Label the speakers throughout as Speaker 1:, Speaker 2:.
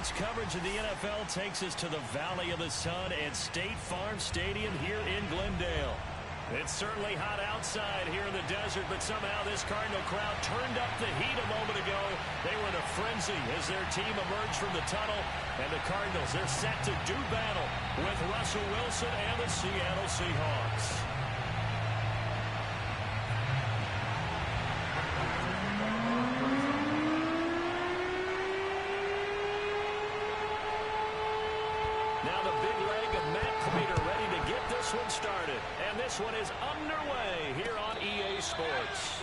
Speaker 1: Tonight's coverage of the NFL takes us to the Valley of the Sun at State Farm Stadium here in Glendale. It's certainly hot outside here in the desert, but somehow this Cardinal crowd turned up the heat a moment ago. They were in a frenzy as their team emerged from the tunnel, and the Cardinals, they're set to do battle with Russell Wilson and the Seattle Seahawks. Now the big leg of Matt Prater ready to get this one started. And this one is underway here on EA Sports.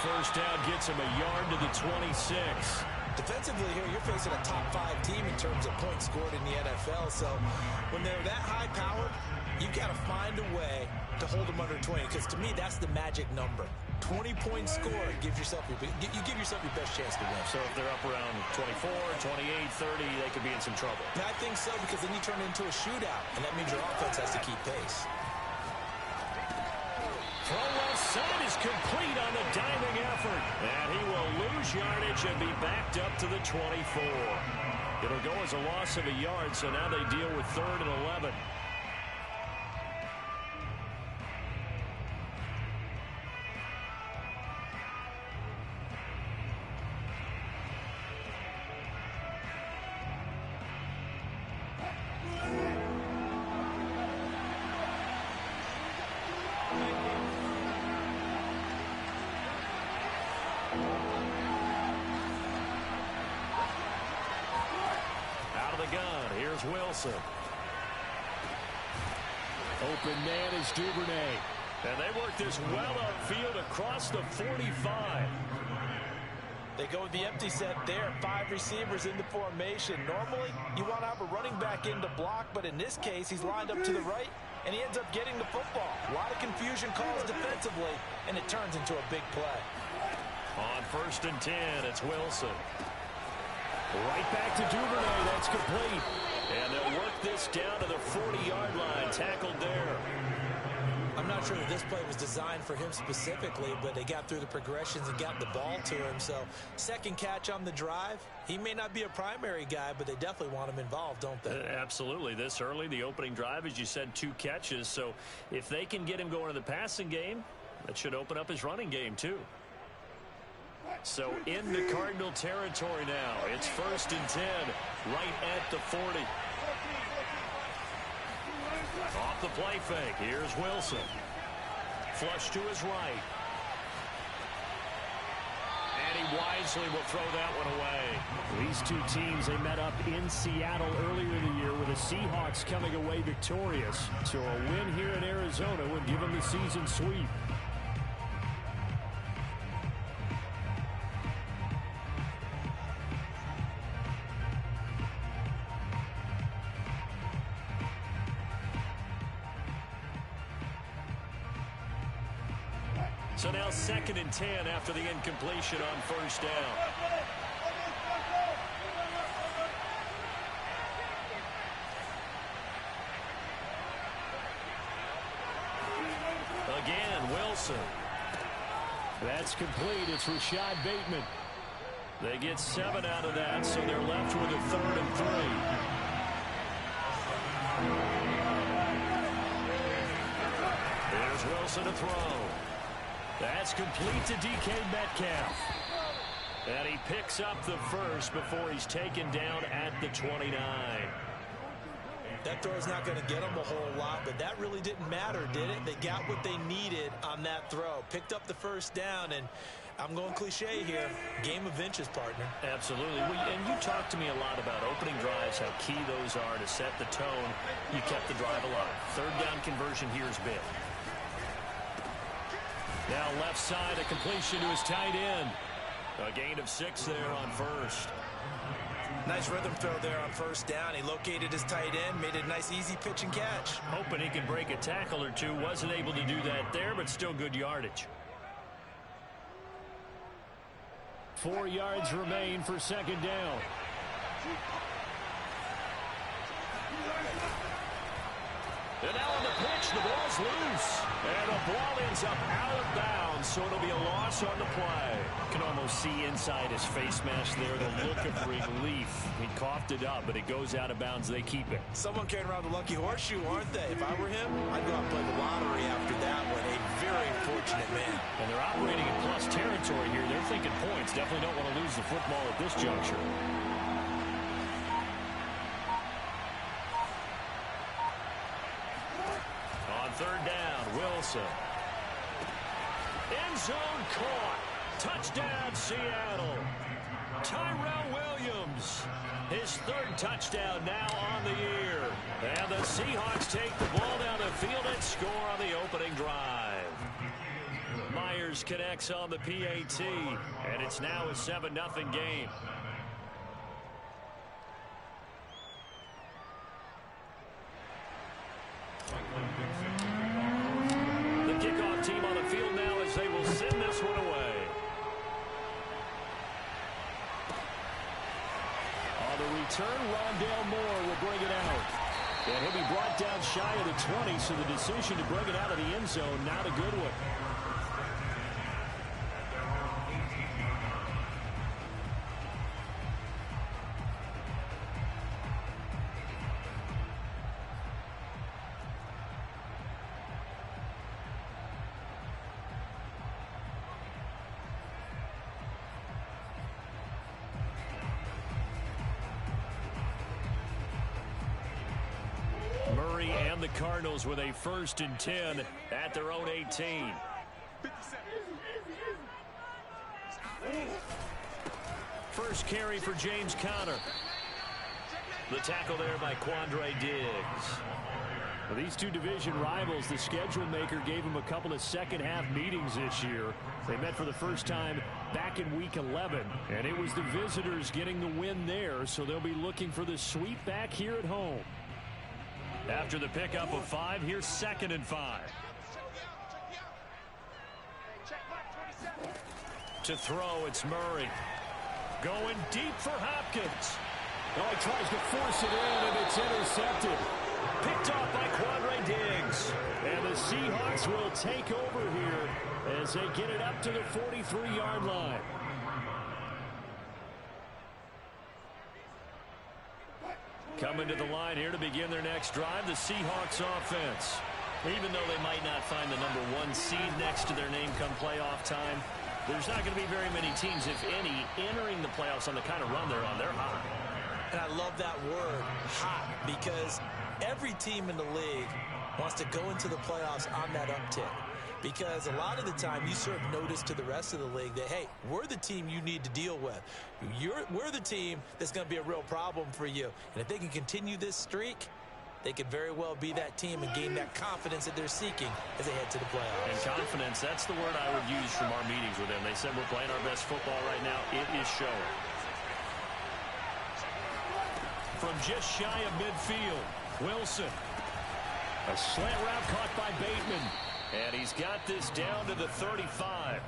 Speaker 1: First down gets him a yard to the 26.
Speaker 2: Defensively here, you're facing a top 5 team in terms of points scored in the NFL. So when they're that high powered, you got to find a way to hold them under 20. Because to me, that's the magic number. 20-point score gives yourself you give yourself your best chance to win.
Speaker 1: So if they're up around 24, 28, 30, they could be in some trouble.
Speaker 2: I think so, because then you turn it into a shootout, and that means your offense has to keep pace.
Speaker 1: Throw left side is complete on the diving effort. And he will lose yardage and be backed up to the 24. It'll go as a loss of a yard, so now they deal with 3rd and 11. Here's Wilson. Open man is Duvernay. And they work this well upfield across the 45.
Speaker 2: They go with the empty set there. 5 receivers in the formation. Normally, you want to have a running back in to block, but in this case, he's lined up to the right, and he ends up getting the football. A lot of confusion calls defensively, and it turns into a big play.
Speaker 1: On 1st and 10, it's Wilson. Right back to Duvernay. That's complete. And they'll work this down to the 40-yard line. Tackled there.
Speaker 2: I'm not sure that this play was designed for him specifically, but they got through the progressions and got the ball to him. So, second catch on the drive. He may not be a primary guy, but they definitely want him involved, don't they?
Speaker 1: Absolutely. This early, the opening drive, as you said, 2 catches. So, if they can get him going in the passing game, that should open up his running game, too. So into Cardinal territory now. It's 1st and 10, right at the 40. Off the play fake. Here's Wilson. Flush to his right. And he wisely will throw that one away. These two teams, they met up in Seattle earlier in the year with the Seahawks coming away victorious. So a win here in Arizona would give them the season sweep. So now 2nd and 10 after the incompletion on 1st down. Again, Wilson. That's complete. It's Rashad Bateman. They get 7 out of that, so they're left with a 3rd and 3. There's Wilson to throw. That's complete to DK Metcalf. And he picks up the first before he's taken down at the 29.
Speaker 2: That throw's not going to get them a whole lot, but that really didn't matter, did it? They got what they needed on that throw. Picked up the first down, and I'm going cliche here. Game of inches, partner.
Speaker 1: Absolutely. And you talked to me a lot about opening drives, how key those are to set the tone. You kept the drive alive. 3rd down conversion here is big. Now left side, a completion to his tight end. A gain of 6 there on 1st.
Speaker 2: Nice rhythm throw there on first down. He located his tight end, made it a nice easy pitch and catch.
Speaker 1: Hoping he can break a tackle or two. Wasn't able to do that there, but still good yardage. 4 yards remain for second down. And now on the pitch, the ball's loose. And the ball ends up out of bounds, so it'll be a loss on the play. You can almost see inside his face mask there the look of relief. He coughed it up, but it goes out of bounds. They keep it.
Speaker 2: Someone carrying around the lucky horseshoe, aren't they? If I were him, I'd go out and play the lottery after that one. A very fortunate man.
Speaker 1: And they're operating in plus territory here. They're thinking points. Definitely don't want to lose the football at this juncture. Third down, Wilson. End zone caught. Touchdown, Seattle. Tyrell Williams. His third touchdown now on the year. And the Seahawks take the ball down the field and score on the opening drive. Myers connects on the PAT. And it's now a 7-0 game. Team on the field now as they will send this one away. On the return, Rondale Moore will bring it out. And he'll be brought down shy of the 20, so the decision to bring it out of the end zone, not a good one. And the Cardinals with a 1st and 10 at their own 18. First carry for James Conner. The tackle there by Quandre Diggs. Well, these two division rivals, the schedule maker gave them a couple of second-half meetings this year. They met for the first time back in Week 11, and it was the visitors getting the win there, so they'll be looking for the sweep back here at home. After the pickup of 5, here's 2nd and 5. To throw, it's Murray. Going deep for Hopkins. Oh, he tries to force it in, and it's intercepted. Picked off by Quandre Diggs. And the Seahawks will take over here as they get it up to the 43-yard line. Coming to the line here to begin their next drive, the Seahawks offense. Even though they might not find the number 1 seed next to their name come playoff time, there's not going to be very many teams, if any, entering the playoffs on the kind of run they're on. They're hot.
Speaker 2: And I love that word, hot, because every team in the league wants to go into the playoffs on that uptick. Because a lot of the time you serve notice to the rest of the league that, hey, we're the team you need to deal with. We're the team that's going to be a real problem for you. And if they can continue this streak, they could very well be that team and gain that confidence that they're seeking as they head to the playoffs.
Speaker 1: And confidence, that's the word I would use from our meetings with them. They said we're playing our best football right now. It is showing. From just shy of midfield, Wilson. A slant route caught by Bateman. And he's got this down to the 35.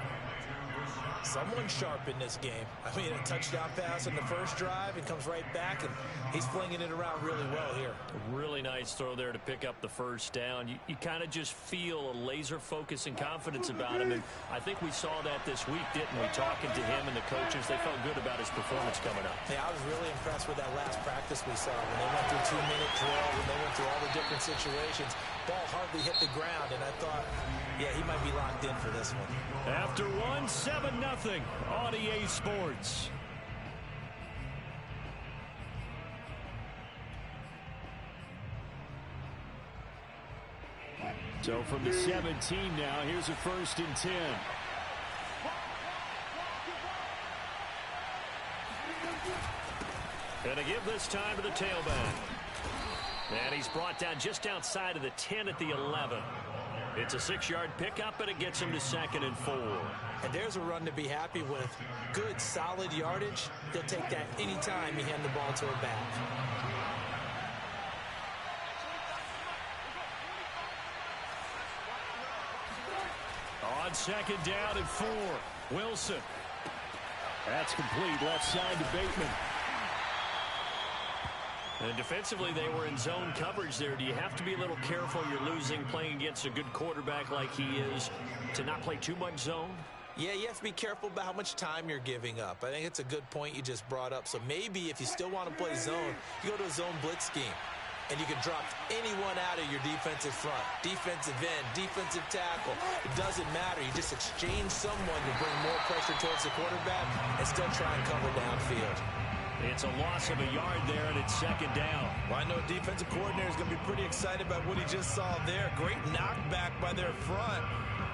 Speaker 2: Someone sharp in this game. I mean, a touchdown pass on the first drive and comes right back, and he's flinging it around really well here.
Speaker 1: A really nice throw there to pick up the first down. You kind of just feel a laser focus and confidence about him, and I think we saw that this week, didn't we? Talking to him and the coaches, they felt good about his performance coming up.
Speaker 2: Yeah, I was really impressed with that last practice we saw when they went through 2-minute drill, when they went through all the different situations. Ball hardly hit the ground, and I thought, yeah, he might be locked in for this one.
Speaker 1: After 7-0 on EA Sports. So from the 17 now, here's a 1st and 10. And to give this time to the tailback. And he's brought down just outside of the 10 at the 11. It's a 6-yard pickup, and it gets him to 2nd and 4.
Speaker 2: And there's a run to be happy with. Good, solid yardage. He'll take that anytime you hand the ball to a back.
Speaker 1: On 2nd down and 4, Wilson. That's complete, left side to Bateman. And defensively, they were in zone coverage there. Do you have to be a little careful? You're losing playing against a good quarterback like he is to not play too much zone?
Speaker 2: Yeah, you have to be careful about how much time you're giving up. I think it's a good point you just brought up. So maybe if you still want to play zone, you go to a zone blitz scheme. And you can drop anyone out of your defensive front. Defensive end, defensive tackle. It doesn't matter. You just exchange someone to bring more pressure towards the quarterback and still try and cover downfield.
Speaker 1: It's a loss of a yard there, and it's 2nd down.
Speaker 2: Well, I know defensive coordinator is going to be pretty excited about what he just saw there. Great knockback by their front.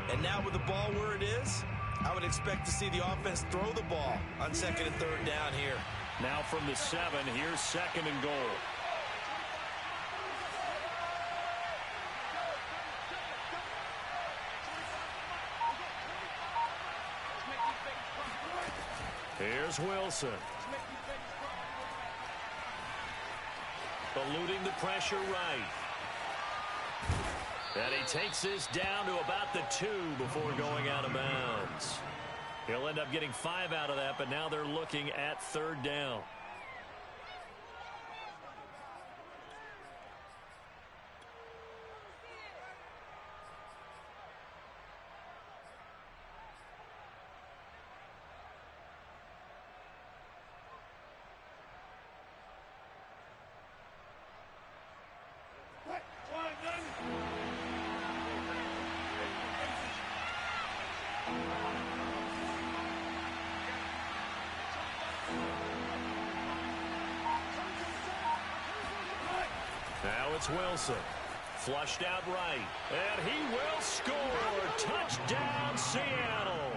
Speaker 2: And now with the ball where it is, I would expect to see the offense throw the ball on 2nd and 3rd down here.
Speaker 1: Now from the 7, here's 2nd and goal. Here's Wilson. Eluding the pressure right. And he takes this down to about the 2 before going out of bounds. He'll end up getting 5 out of that, but now they're looking at 3rd down. Now it's Wilson. Flushed out right. And he will score. Touchdown, Seattle.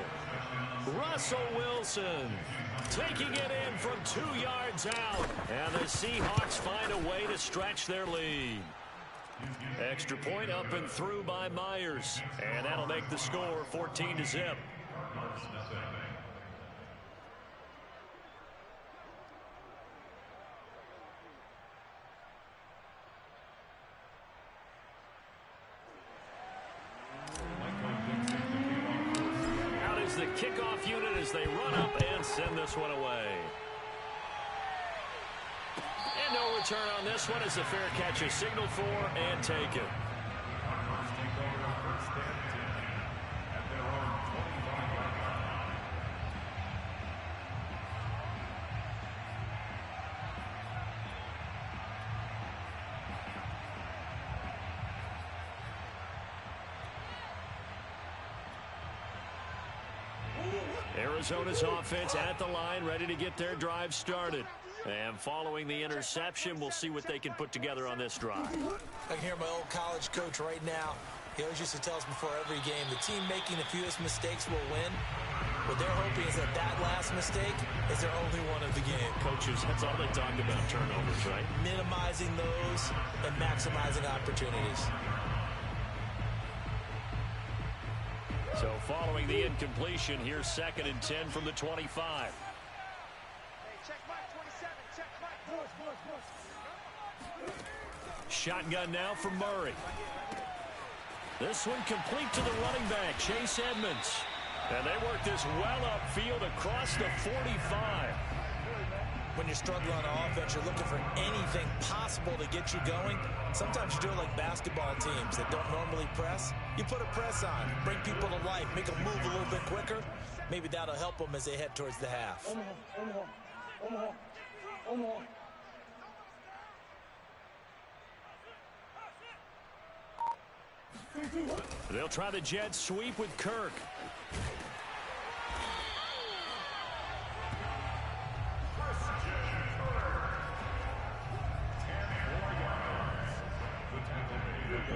Speaker 1: Russell Wilson taking it in from 2 yards out. And the Seahawks find a way to stretch their lead. Extra point up and through by Myers. And that'll make the score 14-0. The kickoff unit as they run up and send this one away. And no return on this one as the fair catch is signaled for and taken. Arizona's offense at the line, ready to get their drive started. And following the interception, we'll see what they can put together on this drive.
Speaker 2: I can hear my old college coach right now. He always used to tell us before every game, the team making the fewest mistakes will win. What they're hoping is that that last mistake is their only one of the game.
Speaker 1: Coaches, that's all they talked about, turnovers, right?
Speaker 2: Minimizing those and maximizing opportunities.
Speaker 1: So following the incompletion, here's 2nd and 10 from the 25. Shotgun now for Murray. This one complete to the running back, Chase Edmonds. And they work this well upfield across the 45.
Speaker 2: When you're struggling on offense, you're looking for anything possible to get you going. Sometimes you do it like basketball teams that don't normally press. You put a press on, bring people to life, make them move a little bit quicker. Maybe that'll help them as they head towards the half.
Speaker 1: They'll try the jet sweep with Kirk.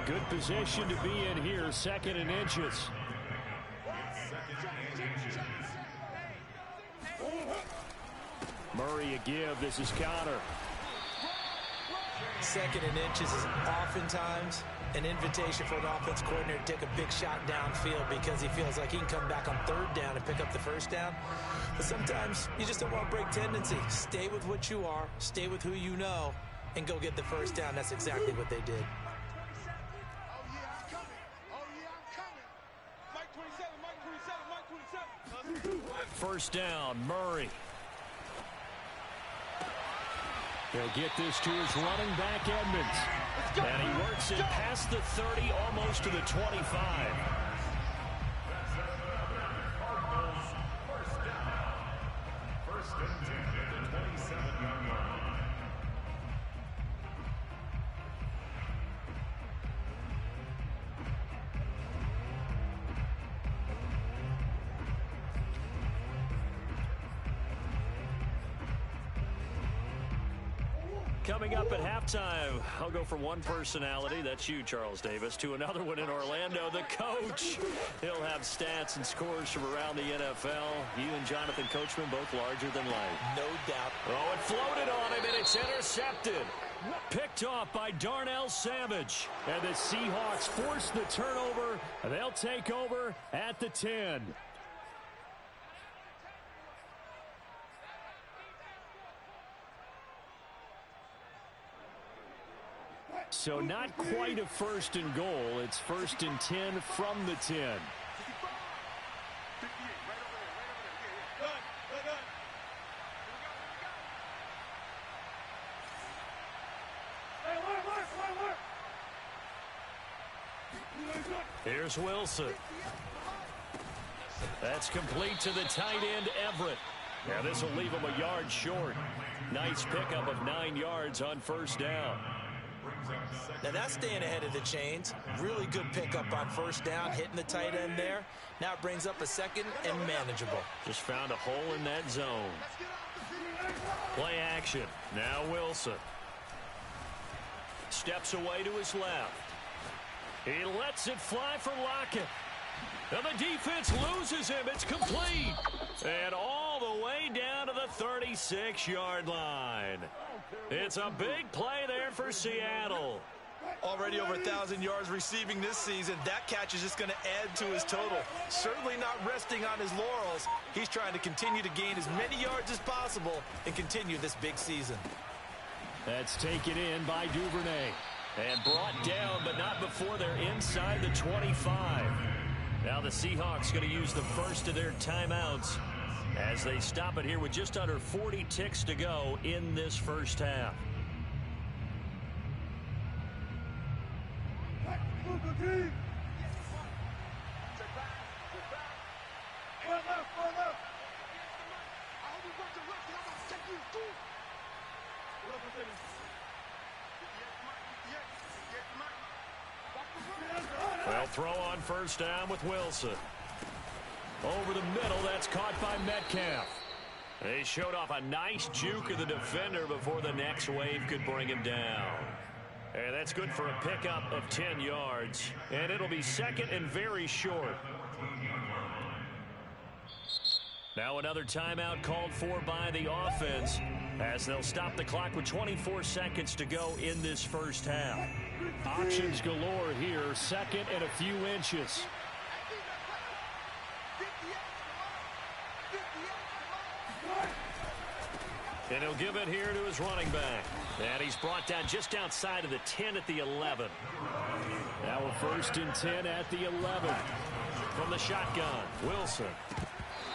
Speaker 1: Good position to be in here, 2nd and inches. Murray a give. This is counter.
Speaker 2: 2nd and inches is oftentimes an invitation for an offense coordinator to take a big shot downfield because he feels like he can come back on third down and pick up the first down. But sometimes you just don't want to break tendency. Stay with what you are, stay with who you know, and go get the first down. That's exactly what they did.
Speaker 1: First down, Murray. He'll get this to his running back, Edmonds. And he works it past the 30, almost to the 25. First and 10 at the 27-yard line. Coming up at halftime, I'll go from one personality, that's you, Charles Davis, to another one in Orlando, the coach. He'll have stats and scores from around the NFL. You and Jonathan Coachman both larger than life.
Speaker 2: No doubt.
Speaker 1: Oh, it floated on him, and it's intercepted. Picked off by Darnell Savage. And the Seahawks force the turnover. They'll take over at the 10. So not quite a first and goal. It's first and 10 from the 10. Here's Wilson. That's complete to the tight end, Everett. Now this will leave him a yard short. Nice pickup of 9 yards on first down.
Speaker 2: Now that's staying ahead of the chains. Really good pickup on first down, hitting the tight end there. Now it brings up a second and manageable.
Speaker 1: Just found a hole in that zone. Play action. Now Wilson. Steps away to his left. He lets it fly for Lockett. And the defense loses him. It's complete. And all the way down to the 36-yard line. It's a big play there for Seattle.
Speaker 2: Already over 1,000 yards receiving this season. That catch is just going to add to his total. Certainly not resting on his laurels. He's trying to continue to gain as many yards as possible and continue this big season.
Speaker 1: That's taken in by Duvernay. And brought down, but not before they're inside the 25. Now the Seahawks going to use the first of their timeouts as they stop it here with just under 40 ticks to go in this first half. Well, throw on first down with Wilson. Over the middle, that's caught by Metcalf. They showed off a nice juke of the defender before the next wave could bring him down. And that's good for a pickup of 10 yards. And it'll be second and very short. Now another timeout called for by the offense as they'll stop the clock with 24 seconds to go in this first half. Options galore here, second and a few inches. And he'll give it here to his running back. And he's brought down just outside of the 10 at the 11. Now a first and 10 at the 11. From the shotgun, Wilson.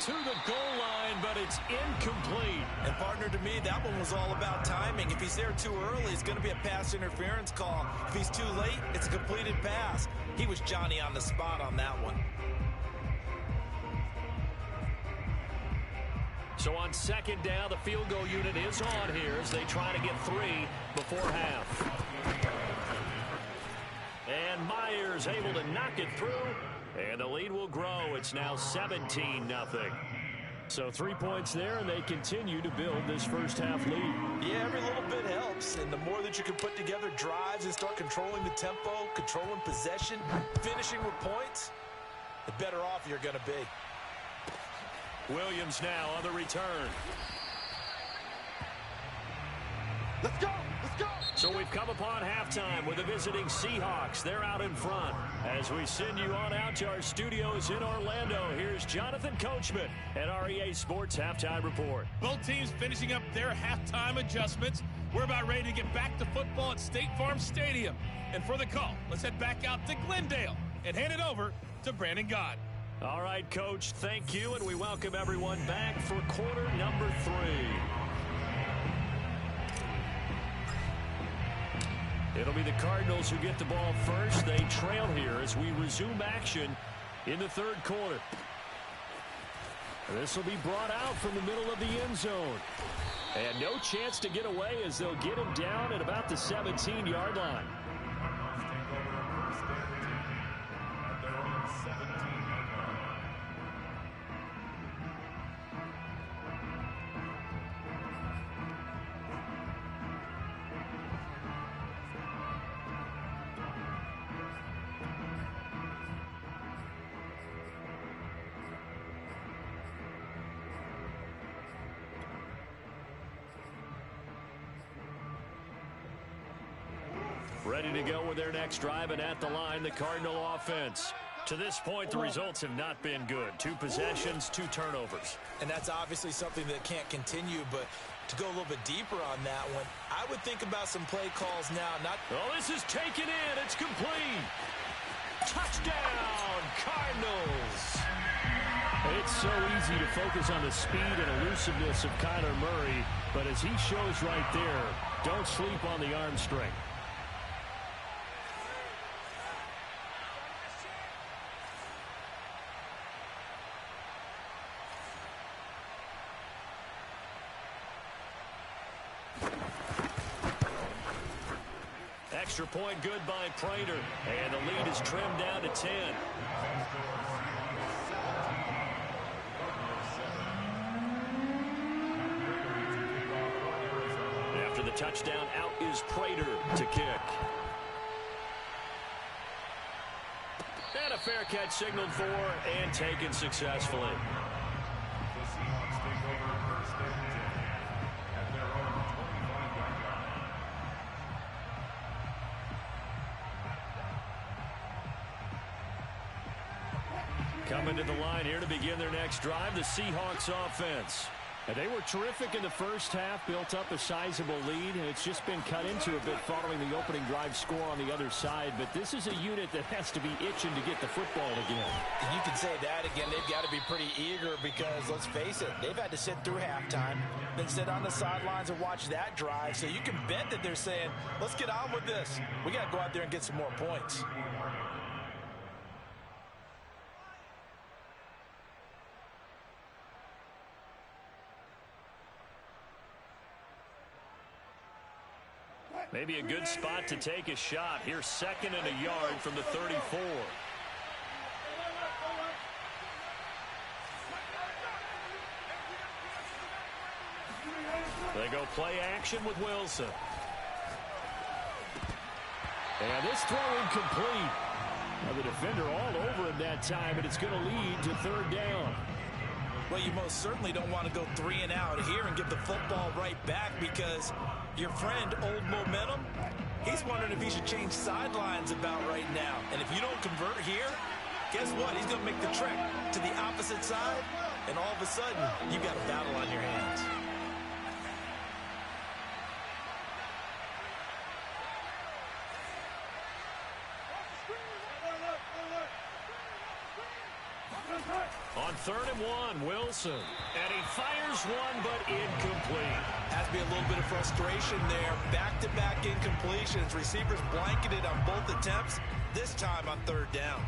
Speaker 1: To the goal line, but it's incomplete.
Speaker 2: And partner, to me, that one was all about timing. If he's there too early, it's going to be a pass interference call. If he's too late, it's a completed pass. He was Johnny on the spot on that one.
Speaker 1: So on second down, the field goal unit is on here as they try to get 3 before half. And Myers able to knock it through. And the lead will grow. It's now 17-0. So 3 points there, and they continue to build this first half lead.
Speaker 2: Yeah, every little bit helps. And the more that you can put together drives and start controlling the tempo, controlling possession, finishing with points, the better off you're going to be.
Speaker 1: Williams now on the return.
Speaker 2: Let's go! Let's go!
Speaker 1: So we've come upon halftime with the visiting Seahawks. They're out in front. As we send you on out to our studios in Orlando, here's Jonathan Coachman at REA Sports Halftime Report.
Speaker 3: Both teams finishing up their halftime adjustments. We're about ready to get back to football at State Farm Stadium. And for the call, let's head back out to Glendale and hand it over to Brandon Gott.
Speaker 1: All right, Coach, thank you, and we welcome everyone back for quarter number 3. It'll be the Cardinals who get the ball first. They trail here as we resume action in the third quarter. This will be brought out from the middle of the end zone. And no chance to get away as they'll get him down at about the 17-yard line. Ready to go with their next drive, and at the line, the Cardinal offense. To this point, the results have not been good. 2 possessions, 2 turnovers.
Speaker 2: And that's obviously something that can't continue, but to go a little bit deeper on that one, I would think about some play calls now.
Speaker 1: Oh, this is taken in. It's complete. Touchdown, Cardinals. It's so easy to focus on the speed and elusiveness of Kyler Murray, but as he shows right there, don't sleep on the arm strength. Extra point good by Prater, and the lead is trimmed down to 10. After the touchdown, out is Prater to kick. And a fair catch signaled for and taken successfully. Coming to the line here to begin their next drive, the Seahawks offense. And they were terrific in the first half, built up a sizable lead, and it's just been cut into a bit following the opening drive score on the other side. But this is a unit that has to be itching to get the football again.
Speaker 2: And you can say that again. They've got to be pretty eager because, let's face it, they've had to sit through halftime, then sit on the sidelines and watch that drive. So you can bet that they're saying, let's get on with this. We got to go out there and get some more points.
Speaker 1: Maybe a good spot to take a shot. Here's 2nd and a yard from the 34. They go play action with Wilson. And this throw incomplete. Now the defender all over him that time, and it's going to lead to 3rd down.
Speaker 2: Well, you most certainly don't want to go 3 and out here and give the football right back because your friend, Old Momentum, he's wondering if he should change sidelines about right now. And if you don't convert here, guess what? He's going to make the trek to the opposite side, and all of a sudden, you've got a battle on your hands.
Speaker 1: On 3rd and 1, Wilson. And he fires one, but incomplete.
Speaker 2: Has to be a little bit of frustration there. Back-to-back incompletions. Receivers blanketed on both attempts, this time on 3rd down.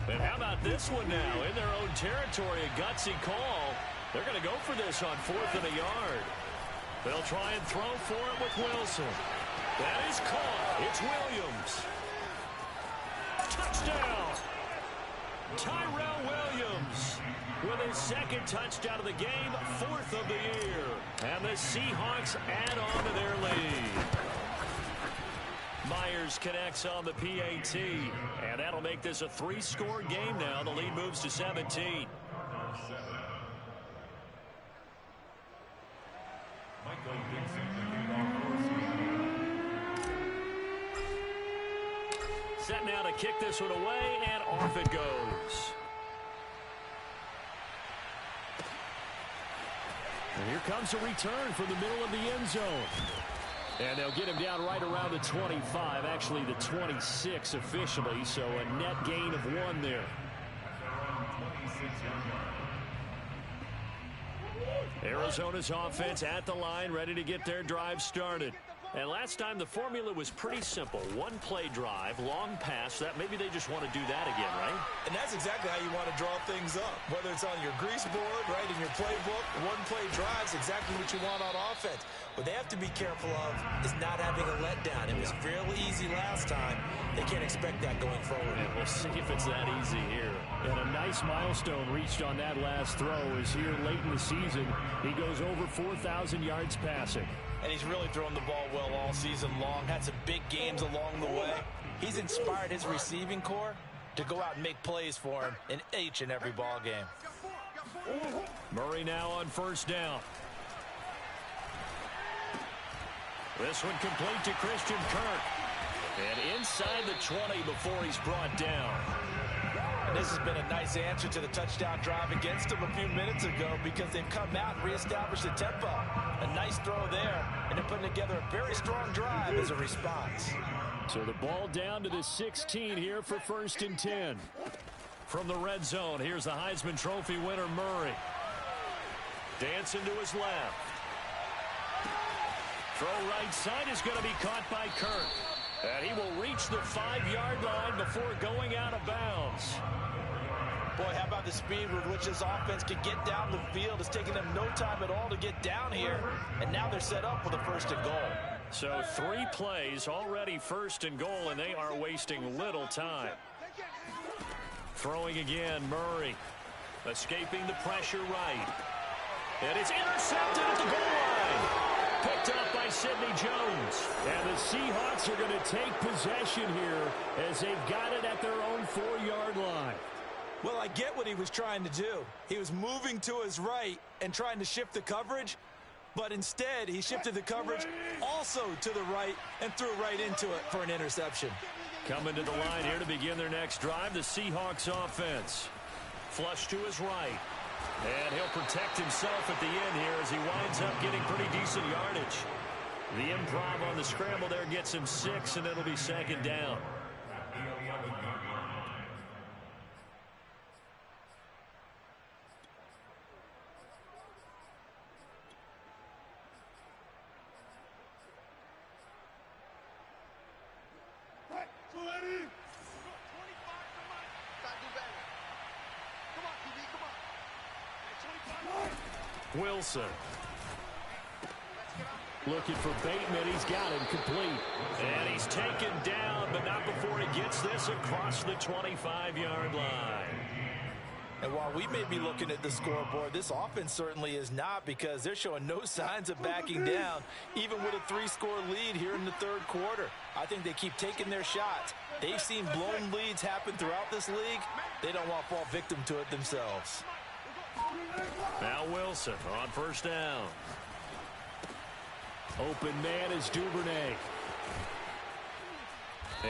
Speaker 1: And how about this one now? In their own territory, a gutsy call. They're going to go for this on 4th and a yard. They'll try and throw for it with Wilson. That is caught. It's Williams. Touchdown. Tyrell Williams with his 2nd touchdown of the game, 4th of the year. And the Seahawks add on to their lead. Myers connects on the PAT, and that'll make this a 3-score game now. The lead moves to 17. Set now to kick this one away, and off it goes. And here comes a return from the middle of the end zone. And they'll get him down right around the 25, actually the 26 officially, so a net gain of 1 there. Arizona's offense at the line, ready to get their drive started. And last time the formula was pretty simple. One play drive, long pass. That maybe they just want to do that again, right?
Speaker 2: And that's exactly how you want to draw things up. Whether it's on your grease board, right, in your playbook, one play drives exactly what you want on offense. What they have to be careful of is not having a letdown. It was fairly easy last time. They can't expect that going forward.
Speaker 1: And we'll see if it's that easy here. And a nice milestone reached on that last throw is here late in the season. He goes over 4,000 yards passing.
Speaker 2: And he's really thrown the ball well all season long. Had some big games along the way. He's inspired his receiving corps to go out and make plays for him in each and every ball game.
Speaker 1: Murray now on first down. This one complete to Christian Kirk. And inside the 20 before he's brought down.
Speaker 2: And this has been a nice answer to the touchdown drive against them a few minutes ago because they've come out and reestablished the tempo. A nice throw there, and they're putting together a very strong drive as a response.
Speaker 1: So the ball down to the 16 here for 1st and 10. From the red zone, here's the Heisman Trophy winner, Murray. Dancing to his left. Throw right side is going to be caught by Kirk. And he will reach the 5-yard line before going out of bounds.
Speaker 2: Boy, how about the speed with which this offense can get down the field? It's taking them no time at all to get down here. And now they're set up for the 1st and goal.
Speaker 1: So 3 plays already 1st and goal, and they are wasting little time. Throwing again, Murray. Escaping the pressure right. And it's intercepted at the goal line. Picked up by Sidney Jones. And the Seahawks are going to take possession here as they've got it at their own 4-yard line.
Speaker 2: Well, I get what he was trying to do. He was moving to his right and trying to shift the coverage, but instead he shifted the coverage also to the right and threw right into it for an interception.
Speaker 1: Coming to the line here to begin their next drive, the Seahawks offense. Flush to his right. And he'll protect himself at the end here as he winds up getting pretty decent yardage. The improv on the scramble there gets him 6, and it'll be 2nd down. Wilson. Looking for Bateman. He's got him complete. And he's taken down, but not before he gets this across the 25-yard line.
Speaker 2: And while we may be looking at the scoreboard, this offense certainly is not, because they're showing no signs of backing down, even with a 3-score lead here in the 3rd quarter. I think they keep taking their shots. They've seen blown leads happen throughout this league. They don't want to fall victim to it themselves.
Speaker 1: Now Wilson on first down. Open man is Duvernay.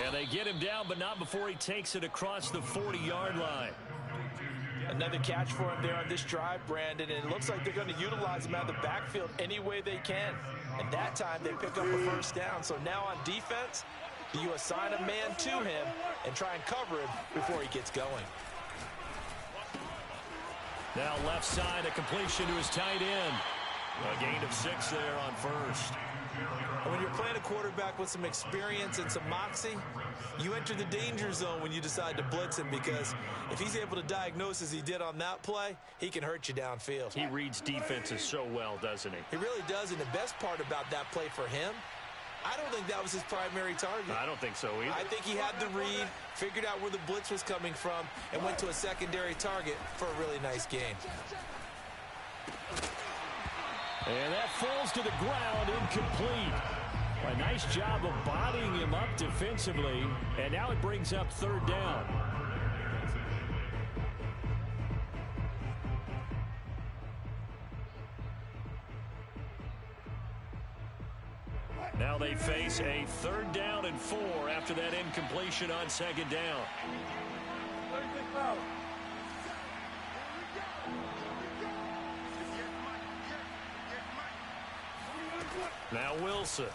Speaker 1: And they get him down, but not before he takes it across the 40-yard line.
Speaker 2: Another catch for him there on this drive, Brandon, and it looks like they're going to utilize him out of the backfield any way they can. And that time they pick up a 1st down. So now on defense, do you assign a man to him and try and cover him before he gets going?
Speaker 1: Now left side, a completion to his tight end. A gain of 6 there on first.
Speaker 2: And when you're playing a quarterback with some experience and some moxie, you enter the danger zone when you decide to blitz him, because if he's able to diagnose as he did on that play, he can hurt you downfield.
Speaker 1: He reads defenses so well, doesn't he?
Speaker 2: He really does, and the best part about that play for him, I don't think that was his primary target.
Speaker 1: I don't think so either. I
Speaker 2: think he had the read, figured out where the blitz was coming from, and went to a secondary target for a really nice game.
Speaker 1: And that falls to the ground, incomplete. A nice job of bodying him up defensively, and now it brings up 3rd down. Now they face It's a 3rd down and 4 after that incompletion on 2nd down. Now Wilson.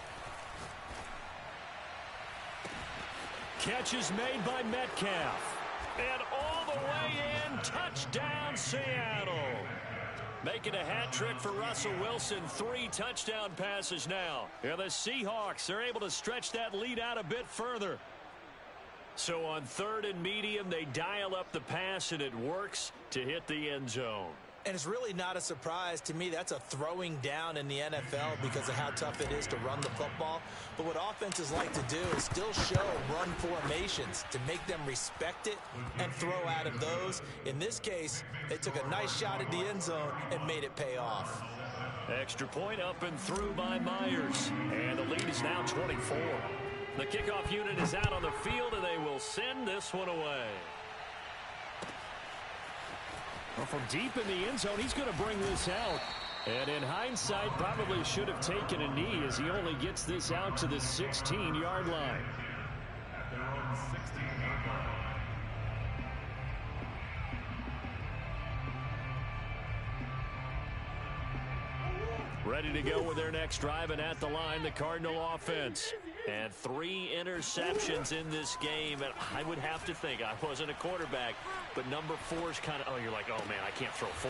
Speaker 1: Catch is made by Metcalf. And all the way in, touchdown Seattle. Making a hat trick for Russell Wilson. 3 touchdown passes now. And the Seahawks are able to stretch that lead out a bit further. So on 3rd and medium, they dial up the pass, and it works to hit the end zone.
Speaker 2: And it's really not a surprise to me. That's a throwing down in the NFL because of how tough it is to run the football. But what offenses like to do is still show run formations to make them respect it and throw out of those. In this case, they took a nice shot at the end zone and made it pay off.
Speaker 1: Extra point up and through by Myers. And the lead is now 24. The kickoff unit is out on the field, and they will send this one away. Well, from deep in the end zone, he's going to bring this out. And in hindsight, probably should have taken a knee as he only gets this out to the 16-yard line. Ready to go with their next drive, and at the line, the Cardinal offense. And 3 interceptions in this game. And I would have to think, I wasn't a quarterback, but number 4 is kind of, you're like, oh, man, I can't throw 4.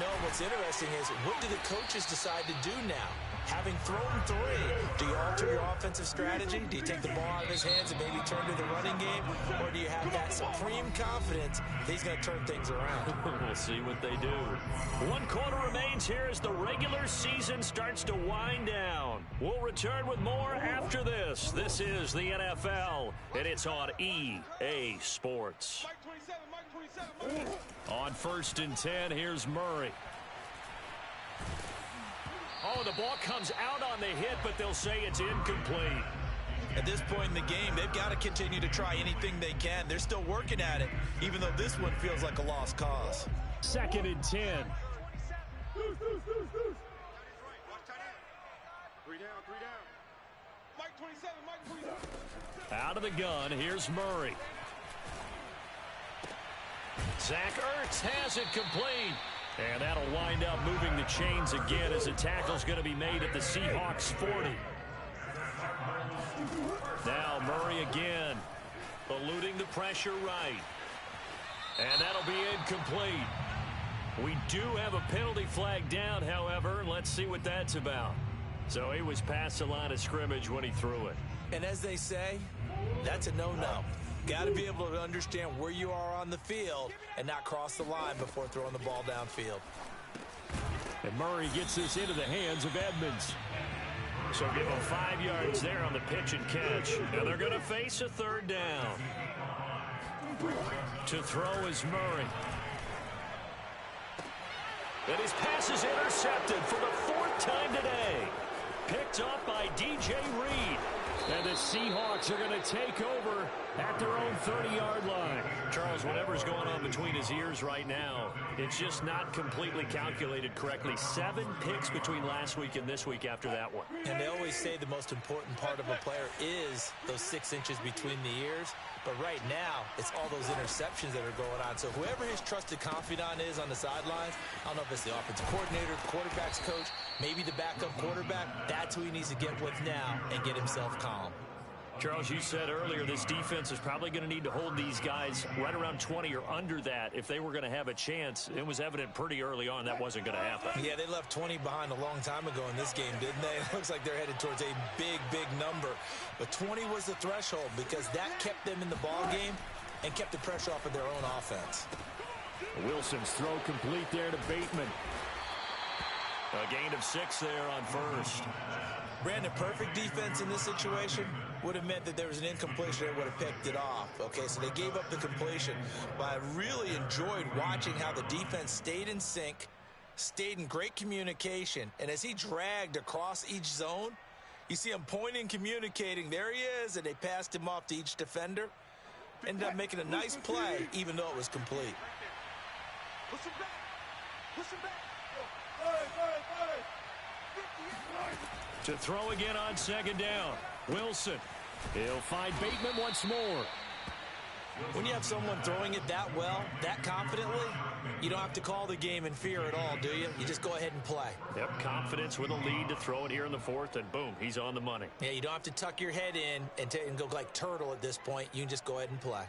Speaker 2: No, what's interesting is, what do the coaches decide to do now? Having thrown 3, do you alter your offensive strategy? Do you take the ball out of his hands and maybe turn to the running game? Or do you have that supreme confidence that he's going to turn things around?
Speaker 1: We'll see what they do. 1 quarter remains here as the regular season starts to wind down. We'll return with more after this. This is the NFL, and it's on EA Sports. On 1st and 10, here's Murray. Oh, the ball comes out on the hit, but they'll say it's incomplete.
Speaker 2: At this point in the game, they've got to continue to try anything they can. They're still working at it, even though this one feels like a lost cause.
Speaker 1: 2nd and 10.
Speaker 4: 3 down. Mike 27, Mike 27.
Speaker 1: Out of the gun, here's Murray. Zach Ertz has it complete. And that'll wind up moving the chains again as a tackle's going to be made at the Seahawks 40. Now Murray again, eluding the pressure right. And that'll be incomplete. We do have a penalty flag down, however. Let's see what that's about. So he was past the line of scrimmage when he threw it.
Speaker 2: And as they say, that's a no-no. Got to be able to understand where you are on the field and not cross the line before throwing the ball downfield.
Speaker 1: And Murray gets this into the hands of Edmonds. So give him 5 yards there on the pitch and catch. And they're going to face a 3rd down. To throw is Murray. And his pass is intercepted for the 4th time today. Picked up by DJ Reed. And the Seahawks are going to take over at their own 30-yard line. Charles, whatever's going on between his ears right now, it's just not completely calculated correctly. 7 picks between last week and this week after that one.
Speaker 2: And they always say the most important part of a player is those 6 inches between the ears. But right now, it's all those interceptions that are going on. So whoever his trusted confidant is on the sidelines, I don't know if it's the offensive coordinator, quarterback's coach, maybe the backup quarterback, that's who he needs to get with now and get himself calm.
Speaker 1: Charles, you said earlier this defense is probably going to need to hold these guys right around 20 or under that if they were going to have a chance. It was evident pretty early on that wasn't going to happen.
Speaker 2: Yeah, they left 20 behind a long time ago in this game, didn't they? It looks like they're headed towards a big, big number. But 20 was the threshold because that kept them in the ball game and kept the pressure off of their own offense.
Speaker 1: Wilson's throw complete there to Bateman. A gain of 6 there on 1st.
Speaker 2: Brandon, perfect defense in this situation would have meant that there was an incompletion that would have picked it off. Okay, so they gave up the completion. But I really enjoyed watching how the defense stayed in sync, stayed in great communication, and as he dragged across each zone, you see him pointing, communicating. There he is, and they passed him off to each defender. Ended up making a nice play, even though it was complete.
Speaker 4: Push him back. Push him back.
Speaker 1: To throw again on 2nd down. Wilson. He'll find Bateman once more.
Speaker 2: When you have someone throwing it that well, that confidently, you don't have to call the game in fear at all, do you? You just go ahead and play.
Speaker 1: Yep, confidence with a lead to throw it here in the fourth, and boom, he's on the money.
Speaker 2: Yeah, you don't have to tuck your head in and go like turtle at this point. You can just go ahead and play.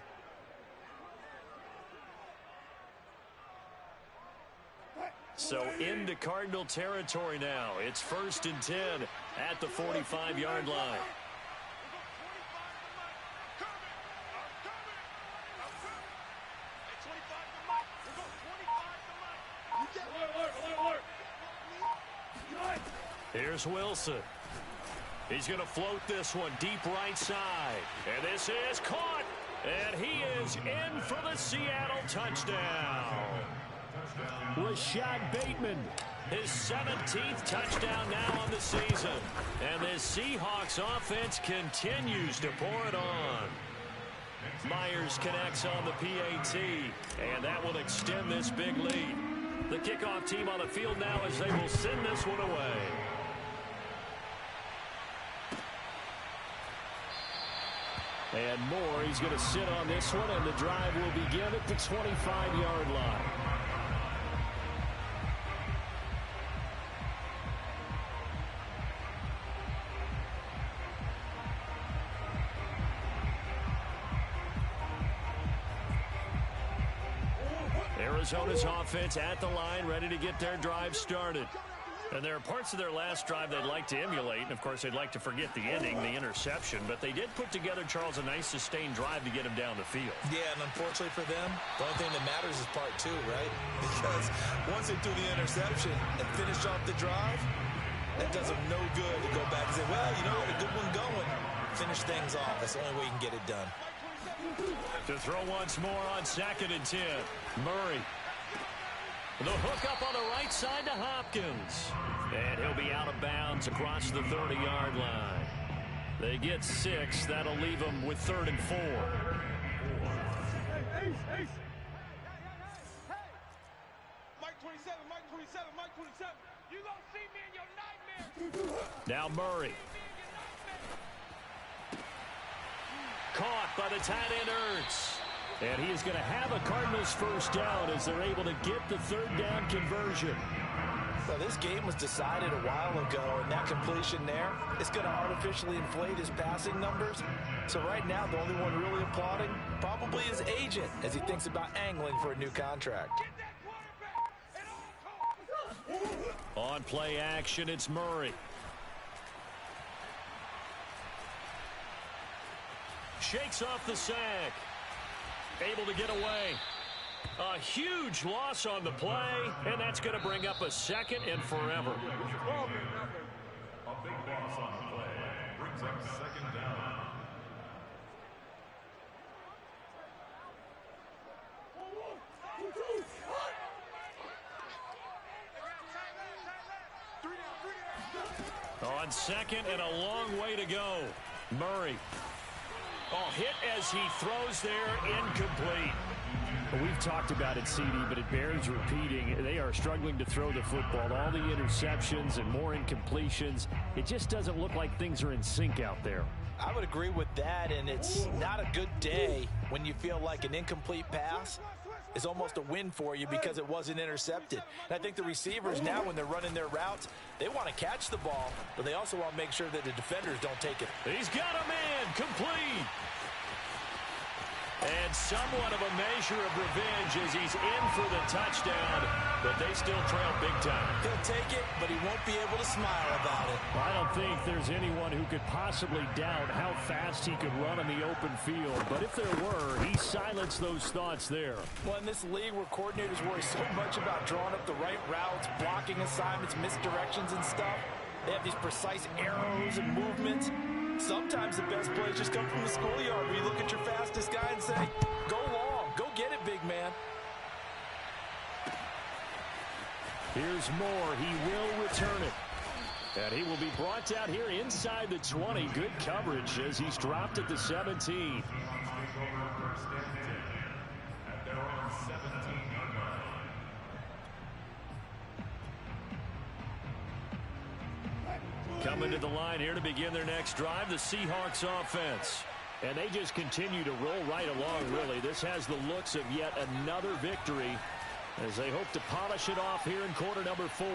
Speaker 1: So into Cardinal territory now. It's 1st and 10 at the 45-yard line. Here's Wilson. He's going to float this one deep right side. And this is caught. And he is in for the Seattle touchdown. Rashad Bateman, his 17th touchdown now on the season. And this Seahawks offense continues to pour it on. Myers connects on the PAT. And that will extend this big lead. The kickoff team on the field now as they will send this one away. And Moore, he's going to sit on this one, and the drive will begin at the 25-yard line. Arizona's offense at the line, ready to get their drive started. And there are parts of their last drive they'd like to emulate. And, of course, they'd like to forget the ending, the interception. But they did put together, Charles, a nice sustained drive to get him down the field.
Speaker 2: Yeah, and unfortunately for them, the only thing that matters is part two, right? Because once they do the interception and finish off the drive, that does them no good to go back and say, well, you know what, a good one going. Finish things off. That's the only way you can get it done.
Speaker 1: To throw once more on 2nd and 10. Murray. The hook up on the right side to Hopkins. And he'll be out of bounds across the 30-yard line. They get 6. That'll leave them with 3rd and 4.
Speaker 4: Mike 27, Mike 27, Mike 27. You gonna see me in your nightmare.
Speaker 1: Now Murray. Caught by the tight end Ertz. And he is going to have a Cardinals first down as they're able to get the 3rd down conversion.
Speaker 2: Well, this game was decided a while ago, and that completion there is going to artificially inflate his passing numbers. So right now, the only one really applauding probably his agent as he thinks about angling for a new contract.
Speaker 1: On play action, it's Murray. Shakes off the sack. Able to get away. A huge loss on the play, and that's going to bring up a 2nd and forever.
Speaker 5: A big loss on the play brings up 2nd down.
Speaker 1: On 2nd and a long way to go. Murray. Oh, hit as he throws there, incomplete.
Speaker 6: Well, we've talked about it, CD, but it bears repeating. They are struggling to throw the football. All the interceptions and more incompletions. It just doesn't look like things are in sync out there.
Speaker 2: I would agree with that, and it's not a good day when you feel like an incomplete pass is almost a win for you because it wasn't intercepted. And I think the receivers now, when they're running their routes, they want to catch the ball, but they also want to make sure that the defenders don't take it.
Speaker 1: He's got a man, complete. And somewhat of a measure of revenge as he's in for the touchdown, but they still trail big time.
Speaker 2: He'll take it, but he won't be able to smile about it.
Speaker 6: I don't think there's anyone who could possibly doubt how fast he could run in the open field. But if there were, he silenced those thoughts there.
Speaker 2: Well, in this league where coordinators worry so much about drawing up the right routes, blocking assignments, misdirections and stuff, they have these precise arrows and movements. Sometimes the best plays just come from the schoolyard where you look at your fastest guy and say, go long, go get it, big man.
Speaker 6: Here's Moore. He will return it.
Speaker 1: And he will be brought down here inside the 20. Good coverage as he's dropped at the 17. Coming to the line here to begin their next drive, the Seahawks offense.
Speaker 6: And they just continue to roll right along, really. This has the looks of yet another victory as they hope to polish it off here in quarter number 4.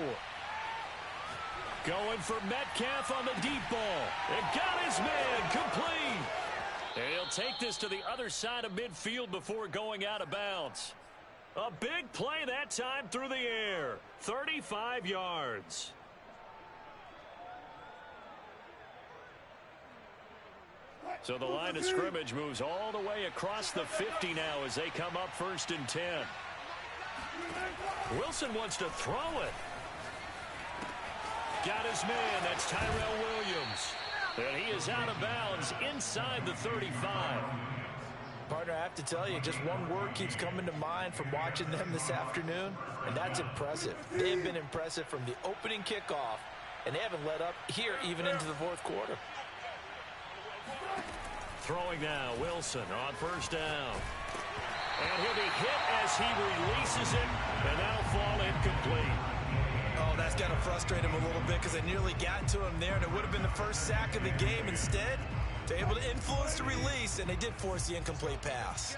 Speaker 1: Going for Metcalf on the deep ball. It got his man complete. And he'll take this to the other side of midfield before going out of bounds. A big play that time through the air. 35 yards. So the line of scrimmage moves all the way across the 50 now as they come up 1st and 10. Wilson wants to throw it. Got his man. That's Tyrell Williams. And he is out of bounds inside the 35.
Speaker 2: Partner, I have to tell you, just one word keeps coming to mind from watching them this afternoon, and that's impressive. They have been impressive from the opening kickoff, and they haven't let up here even into the 4th quarter.
Speaker 1: Throwing now, Wilson on 1st down. And he'll be hit as he releases it, and that'll fall incomplete.
Speaker 2: Oh, that's got to frustrate him a little bit because they nearly got to him there, and it would have been the first sack of the game. Instead, they're able to influence the release, and they did force the incomplete pass.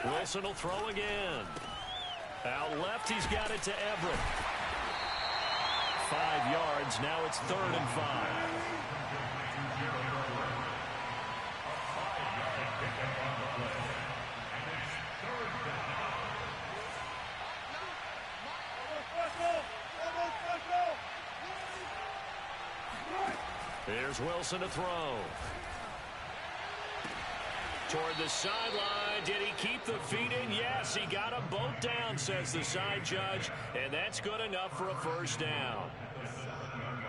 Speaker 1: Wilson will throw again. Out left, he's got it to Everett. 5 yards. Now it's 3rd and 5. Here's Wilson to throw. Toward the sideline. Did he keep the feet in? Yes, he got them both down, says the side judge, and that's good enough for a 1st down.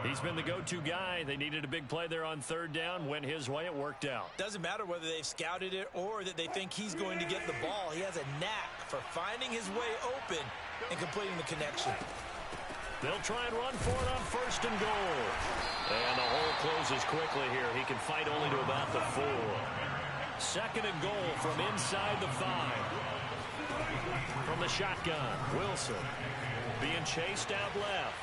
Speaker 1: He's been the go-to guy. They needed a big play there on 3rd down. Went his way. It worked out.
Speaker 2: Doesn't matter whether they've scouted it or that they think he's going to get the ball. He has a knack for finding his way open and completing the connection.
Speaker 1: They'll try and run for it on 1st and goal. And the hole closes quickly here. He can fight only to about the 4. 2nd and goal from inside the 5. From the shotgun, Wilson being chased out left.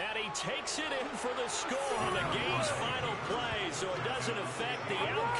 Speaker 1: And he takes it in for the score on the game's final play, so it doesn't affect the outcome.